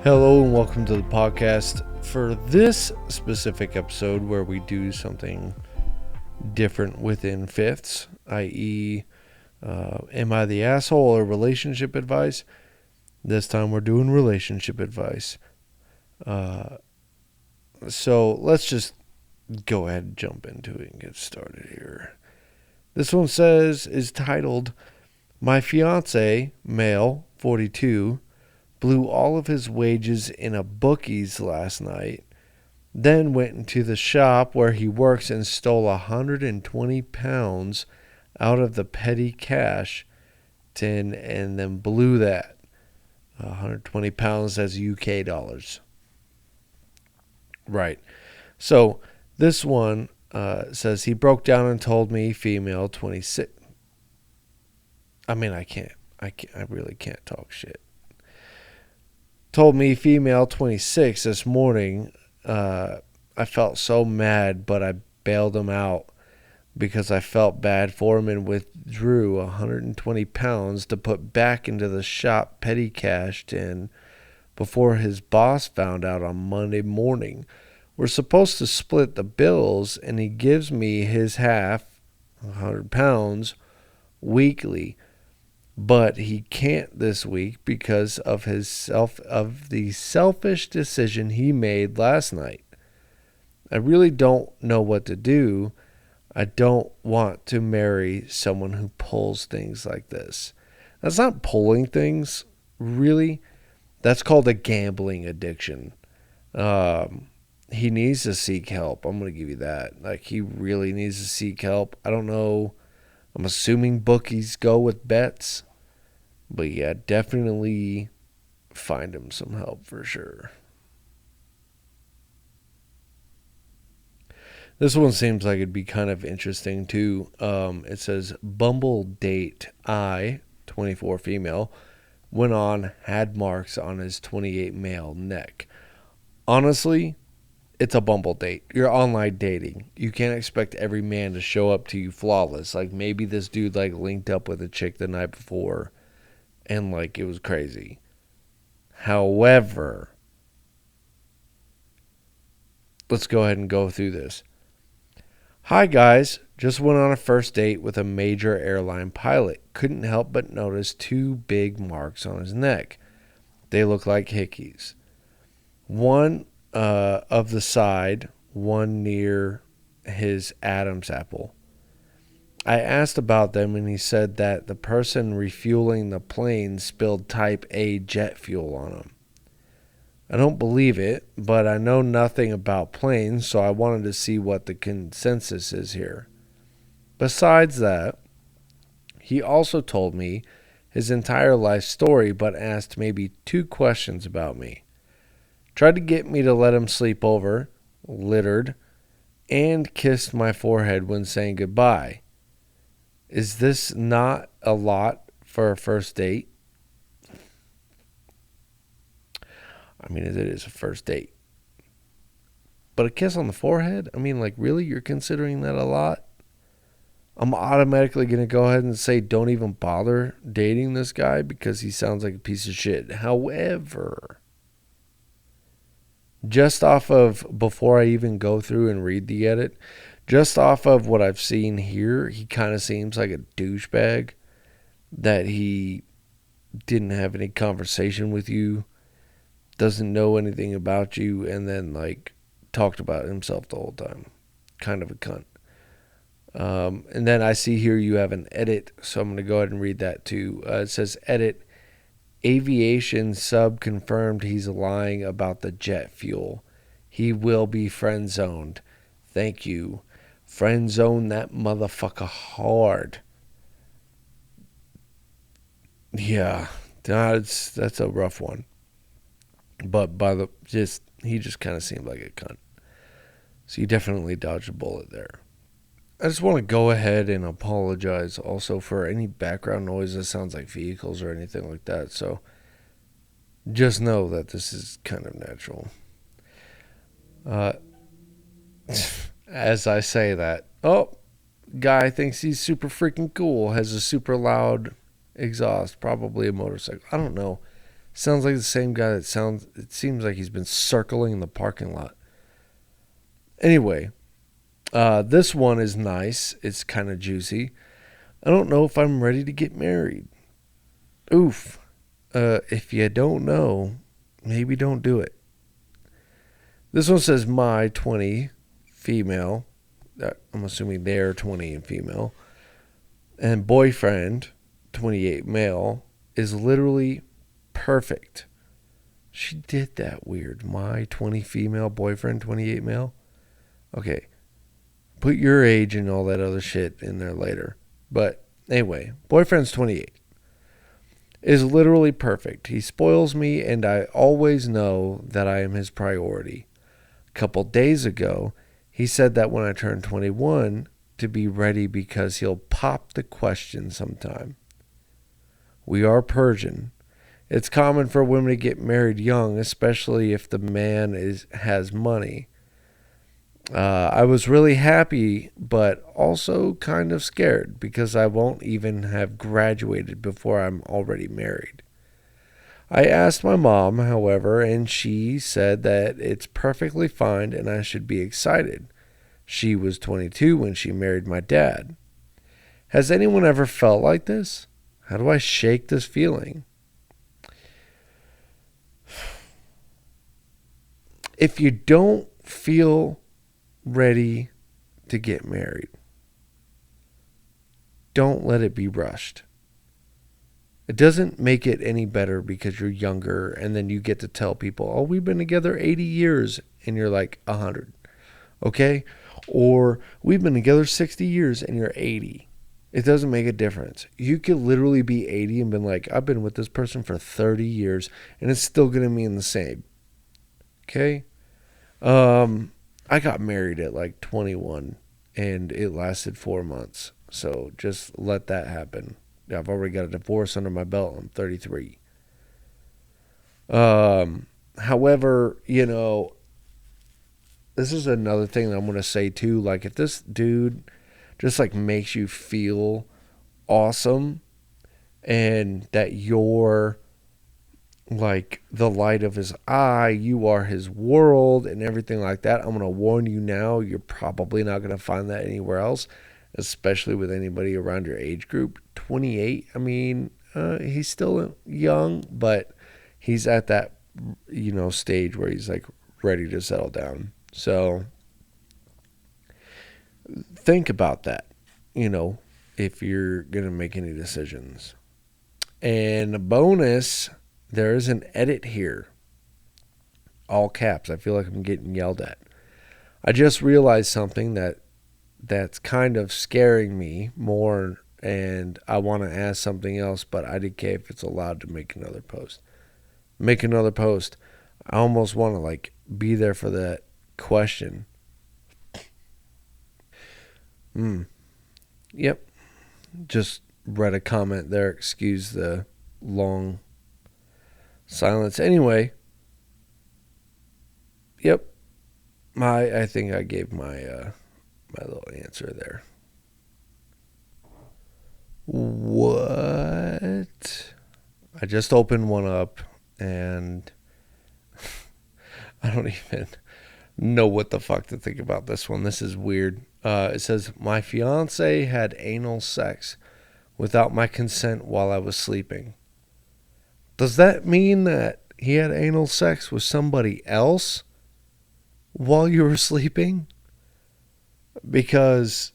Hello and welcome to the podcast. For this specific episode where we do something different within fifths, i.e., am I the asshole or relationship advice? This time we're doing relationship advice. So let's just go ahead and jump into it and get started here. This one is titled, My Fiance, male, 42, blew all of his wages in a bookies last night, then went into the shop where he works and stole 120 pounds out of the petty cash tin and then blew that. 120 pounds as UK dollars. Right. So this one says he broke down and told me, female, 26. I really can't talk shit. Told me, female, 26, this morning. I felt so mad, but I bailed him out because I felt bad for him and withdrew 120 pounds to put back into the shop petty cash tin before his boss found out on Monday morning. We're supposed to split the bills, and he gives me his half, 100 pounds, weekly. But he can't this week because of the selfish decision he made last night. I really don't know what to do. I don't want to marry someone who pulls things like this. That's not pulling things, really. That's called a gambling addiction. He needs to seek help. I'm going to give you that. Like, he really needs to seek help. I don't know. I'm assuming bookies go with bets. But yeah, definitely find him some help for sure. This one seems like it'd be kind of interesting too. It says Bumble date I, 24 female, went on, had marks on his 28 male neck. Honestly, it's a Bumble date. You're online dating. You can't expect every man to show up to you flawless. Like, maybe this dude linked up with a chick the night before and it was crazy. However, let's go ahead and go through this. Hi guys, just went on a first date with a major airline pilot. Couldn't help but notice two big marks on his neck. They look like hickeys. One of the side, one near his Adam's apple. I asked about them, and he said that the person refueling the plane spilled type A jet fuel on him. I don't believe it, but I know nothing about planes, so I wanted to see what the consensus is here. Besides that, he also told me his entire life story, but asked maybe 2 questions about me. Tried to get me to let him sleep over, littered, and kissed my forehead when saying goodbye. Is this not a lot for a first date? I mean, it is a first date. But a kiss on the forehead? I mean, really? You're considering that a lot? I'm automatically going to go ahead and say don't even bother dating this guy because he sounds like a piece of shit. However, just off of, before I even go through and read the edit, just off of what I've seen here, he kind of seems like a douchebag, that he didn't have any conversation with you, doesn't know anything about you, and then talked about himself the whole time. Kind of a cunt. And then I see here you have an edit, so I'm going to go ahead and read that too. It says, edit, aviation sub confirmed he's lying about the jet fuel. He will be friend zoned. Thank you. Friend zone that motherfucker hard. Yeah, that's a rough one. But he just kind of seemed like a cunt. So you definitely dodged a bullet there. I just want to go ahead and apologize also for any background noise that sounds like vehicles or anything like that. So just know that this is kind of natural. As I say that, guy thinks he's super freaking cool, has a super loud exhaust, probably a motorcycle. I don't know. Sounds like the same guy it seems like he's been circling the parking lot. Anyway, this one is nice. It's kind of juicy. I don't know if I'm ready to get married. Oof. If you don't know, maybe don't do it. This one says my 20 female. I'm assuming they're 20 and female. And boyfriend, 28 male, is literally perfect. She did that weird. My 20 female, boyfriend, 28 male. Okay. Put your age and all that other shit in there later. But anyway, boyfriend's 28. Is literally perfect. He spoils me, and I always know that I am his priority. A couple days ago, he said that when I turn 21, to be ready because he'll pop the question sometime. We are Persian. It's common for women to get married young, especially if the man has money. I was really happy, but also kind of scared because I won't even have graduated before I'm already married. I asked my mom, however, and she said that it's perfectly fine and I should be excited. She was 22 when she married my dad. Has anyone ever felt like this? How do I shake this feeling? If you don't feel ready to get married, don't let it be rushed. It doesn't make it any better because you're younger and then you get to tell people, oh, we've been together 80 years and you're like 100. Okay? Or we've been together 60 years and you're 80. It doesn't make a difference. You could literally be 80 and been like, I've been with this person for 30 years and it's still going to mean the same. Okay? I got married at like 21 and it lasted 4 months. So just let that happen. I've already got a divorce under my belt. I'm 33. However, this is another thing that I'm going to say too. Like, if this dude just like makes you feel awesome and that you're like the light of his eye, you are his world and everything like that, I'm going to warn you now, you're probably not going to find that anywhere else, especially with anybody around your age group. 28, I mean, he's still young, but he's at that, stage where he's like ready to settle down. So think about that, if you're going to make any decisions. And a bonus, there is an edit here. All caps. I feel like I'm getting yelled at. I just realized something that's kind of scaring me more, and I want to ask something else, but I didn't care if it's allowed to make another post. I almost want to like be there for that question. Yep. Just read a comment there. Excuse the long silence. Anyway. Yep. I think I gave my little answer there. What? I just opened one up and I don't even know what the fuck to think about this one. This is weird. It says, my fiance had anal sex without my consent while I was sleeping. Does that mean that he had anal sex with somebody else while you were sleeping? Because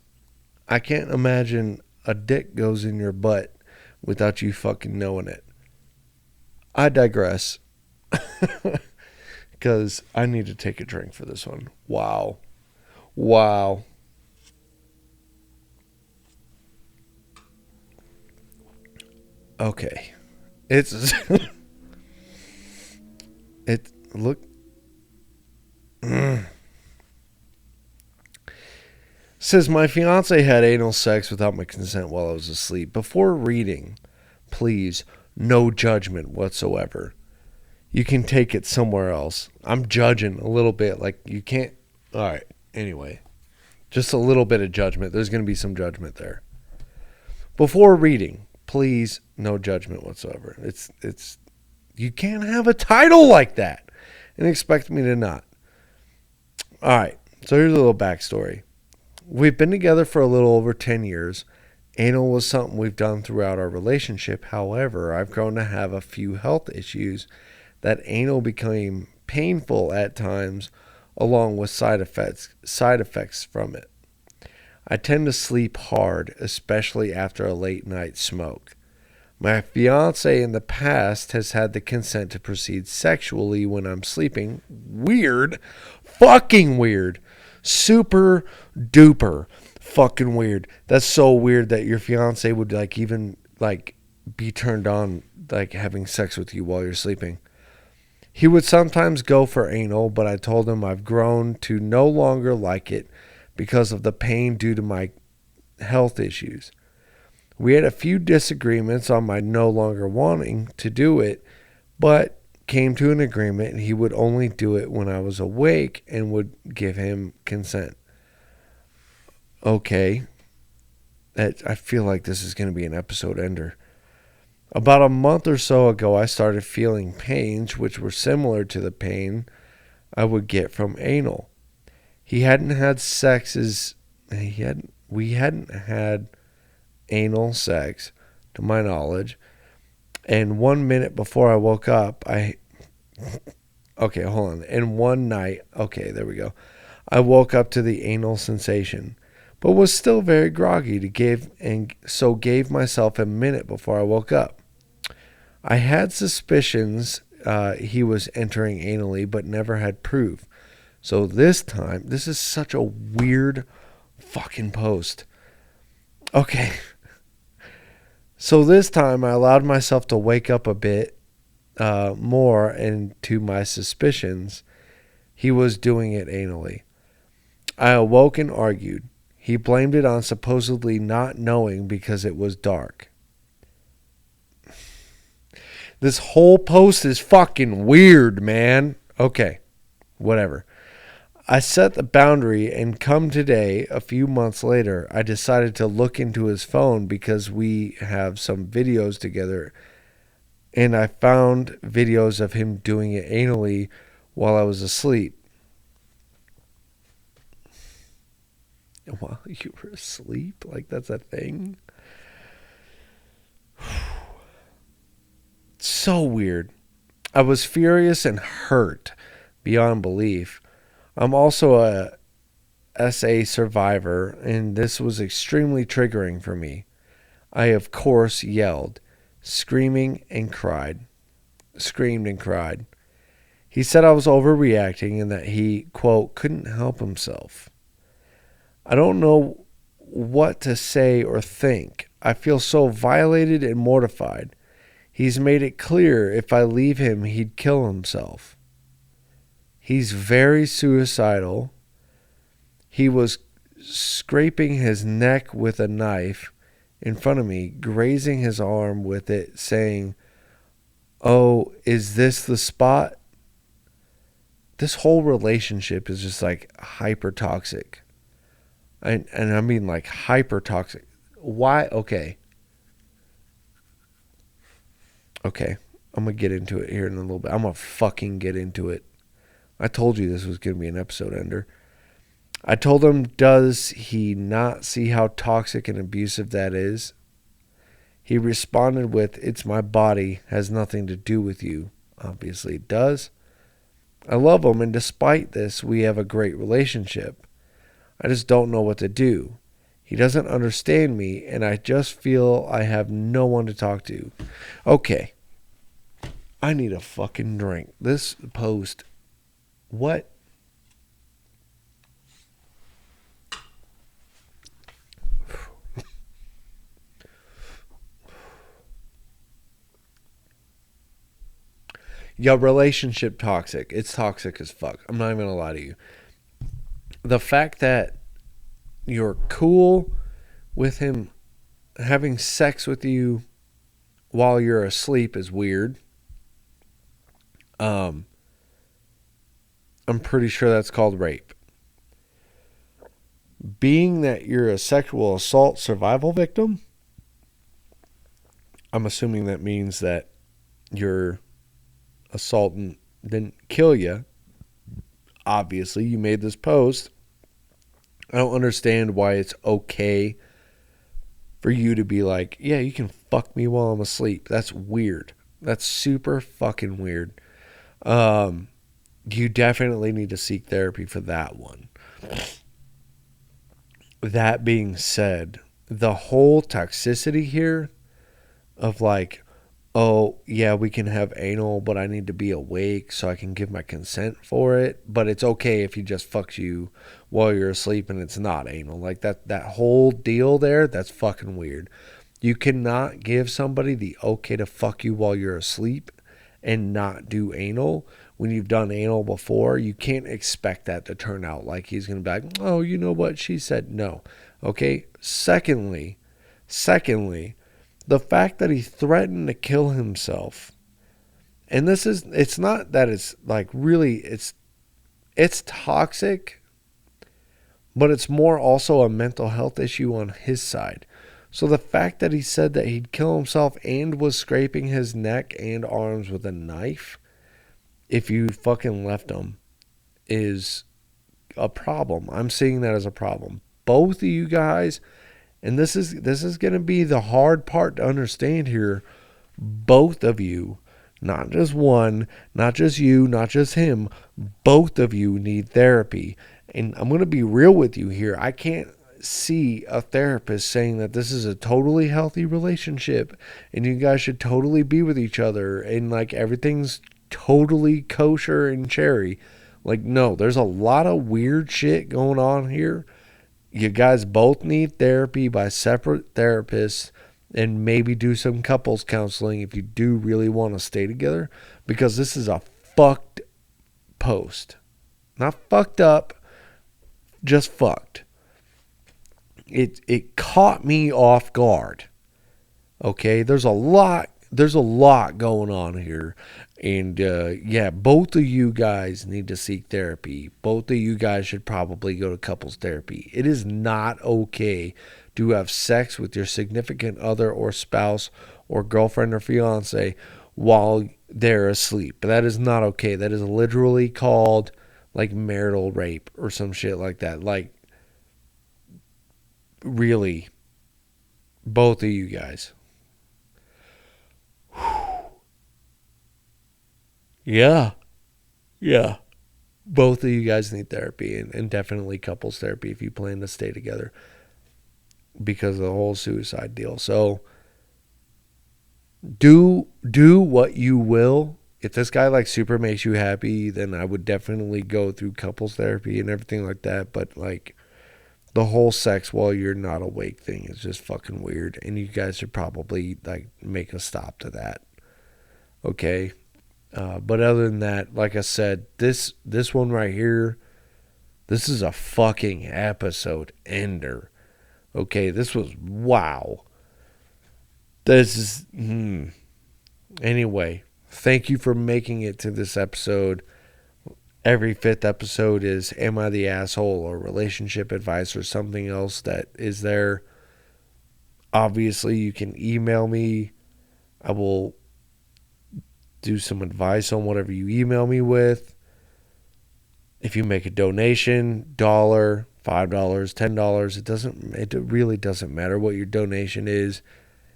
I can't imagine a dick goes in your butt without you fucking knowing it. I digress. Because I need to take a drink for this one. Wow. Okay. It's it look says my fiance had anal sex without my consent while I was asleep. Before reading, please, no judgment whatsoever. You can take it somewhere else. I'm judging a little bit. Like, you can't. All right. Anyway, just a little bit of judgment. There's going to be some judgment there. Before reading, please, no judgment whatsoever. It's You can't have a title like that and expect me to not. All right, so here's a little backstory. We've been together for a little over 10 years. Anal was something we've done throughout our relationship. However, I've grown to have a few health issues that anal became painful at times, along with side effects from it. I tend to sleep hard, especially after a late night smoke. My fiance in the past has had the consent to proceed sexually when I'm sleeping. Weird. Fucking weird. Super duper fucking weird. That's so weird that your fiance would even be turned on having sex with you while you're sleeping. He would sometimes go for anal, but I told him I've grown to no longer like it because of the pain due to my health issues. We had a few disagreements on my no longer wanting to do it, but came to an agreement and he would only do it when I was awake and would give him consent. Okay. I feel like this is going to be an episode ender. About a month or so ago, I started feeling pains which were similar to the pain I would get from anal. He hadn't had we hadn't had anal sex, to my knowledge, and 1 minute before I woke up, And one night, there we go. I woke up to the anal sensation, but was still very groggy so gave myself a minute before I woke up. I had suspicions he was entering anally, but never had proof. So this time, this is such a weird fucking post. Okay. So this time I allowed myself to wake up a bit more, and to my suspicions, he was doing it anally. I awoke and argued. He blamed it on supposedly not knowing because it was dark. This whole post is fucking weird, man. Okay, whatever. I set the boundary, and come today, a few months later, I decided to look into his phone because we have some videos together, and I found videos of him doing it anally while I was asleep. While you were asleep? Like, that's a thing? So weird. I was furious and hurt beyond belief. I'm also a SA survivor, and this was extremely triggering for me. I, of course, yelled, screamed and cried. He said I was overreacting and that he, quote, couldn't help himself. I don't know what to say or think. I feel so violated and mortified. He's made it clear if I leave him, he'd kill himself. He's very suicidal. He was scraping his neck with a knife in front of me, grazing his arm with it, saying, "Oh, is this the spot?" This whole relationship is just hyper toxic. And I mean hyper toxic. Why? Okay. I'm going to get into it here in a little bit. I'm going to fucking get into it. I told you this was going to be an episode ender. I told him, does he not see how toxic and abusive that is? He responded with, it's my body, has nothing to do with you. Obviously it does. I love him, and despite this, we have a great relationship. I just don't know what to do. He doesn't understand me, and I just feel I have no one to talk to. Okay. I need a fucking drink. This post. What? Your relationship toxic. It's toxic as fuck. I'm not even gonna lie to you. The fact that you're cool with him having sex with you while you're asleep is weird. I'm pretty sure that's called rape. Being that you're a sexual assault survival victim, I'm assuming that means that you're assault didn't kill you. Obviously, you made this post. I don't understand why it's okay for you to be like, yeah, you can fuck me while I'm asleep. That's weird. That's super fucking weird. You definitely need to seek therapy for that one. That being said, the whole toxicity here of like, oh, yeah, we can have anal, but I need to be awake so I can give my consent for it. But it's okay if he just fucks you while you're asleep and it's not anal. Like that whole deal there, that's fucking weird. You cannot give somebody the okay to fuck you while you're asleep and not do anal when you've done anal before. You can't expect that to turn out like he's going to be like, oh, you know what she said? No. Okay. Secondly, the fact that he threatened to kill himself. And it's not that it's like really, it's toxic, but it's more also a mental health issue on his side. So the fact that he said that he'd kill himself and was scraping his neck and arms with a knife if you fucking left him is a problem. I'm seeing that as a problem. Both of you guys, and this is going to be the hard part to understand here. Both of you, not just one, not just you, not just him, both of you need therapy. And I'm going to be real with you here. I can't see a therapist saying that this is a totally healthy relationship and you guys should totally be with each other and like everything's totally kosher and cherry. Like, no, there's a lot of weird shit going on here. You guys both need therapy by separate therapists and maybe do some couples counseling if you do really want to stay together, because this is a fucked post. Not fucked up, just fucked. It caught me off guard. Okay, there's a lot going on here. And yeah, both of you guys need to seek therapy. Both of you guys should probably go to couples therapy. It is not okay to have sex with your significant other or spouse or girlfriend or fiance while they're asleep. That is not okay. That is literally called like marital rape or some shit like that. Like, really, both of you guys. Yeah. Yeah. Both of you guys need therapy and definitely couples therapy if you plan to stay together because of the whole suicide deal. So do what you will. If this guy like super makes you happy, then I would definitely go through couples therapy and everything like that. But like the whole sex while you're not awake thing is just fucking weird. And you guys should probably like make a stop to that. Okay. But other than that, like I said, this one right here, this is a fucking episode ender. Okay, this was wow. This is anyway. Thank you for making it to this episode. Every fifth episode is Am I the Asshole or Relationship Advice or something else that is there. Obviously, you can email me. I will do some advice on whatever you email me with. If you make a donation, $1, $5, $10, it really doesn't matter what your donation is.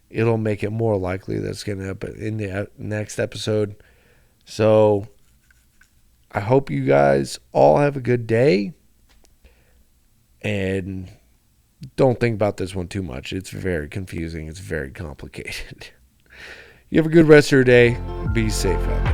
It'll make it more likely that's going to happen in the next episode. So I hope you guys all have a good day. And don't think about this one too much. It's very confusing. It's very complicated. You have a good rest of your day. Be safe out there.